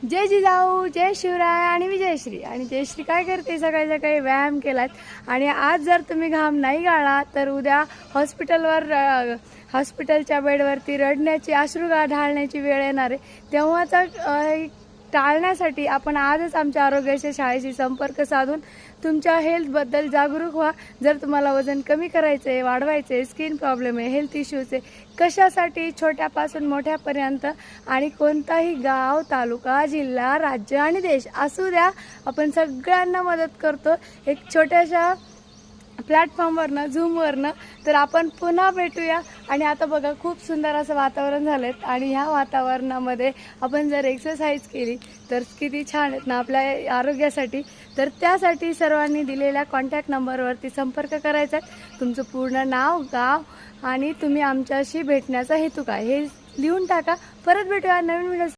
जय जिजाऊ, जय शिवराय आणि विजयश्री. आणि जयश्री काय करते, सकाळी सकाळी व्यायाम केलात. आणि आज जर तुम्ही घाम नाही गाळला तर उद्या हॉस्पिटलच्या बेडवरती रडण्याची, अश्रू ढाळण्याची वेळ येणार आहे. तेव्हाचा टाळण्यासाठी आपण आजच आमच्या आरोग्याच्या शाळेशी संपर्क साधून तुमच्या हेल्थबद्दल जागरूक व्हा. जर तुम्हाला वजन कमी करायचं आहे, वाढवायचं आहे, स्किन प्रॉब्लेम आहे, हेल्थ इश्यूज आहे, कशासाठी छोट्यापासून मोठ्यापर्यंत आणि कोणताही गाव, तालुका, जिल्हा, राज्य आणि देश असू द्या, आपण सगळ्यांना मदत करतो एक छोट्याशा प्लॅटफॉर्मवरनं, झूमवरनं. तर आपण पुन्हा भेटूया. आणि आता बघा, खूप सुंदर असं वातावरण झालं आहे आणि ह्या वातावरणामध्ये आपण जर एक्सरसाइज केली तर किती छान आहेत ना आपल्या आरोग्यासाठी. तर त्यासाठी सर्वांनी दिलेल्या कॉन्टॅक्ट नंबरवरती संपर्क करायचा आहे. तुमचं पूर्ण नाव, गाव आणि तुम्ही आमच्याशी भेटण्याचा हेतू काय हे लिहून टाका. परत भेटूया नवीन व्हिडिओ.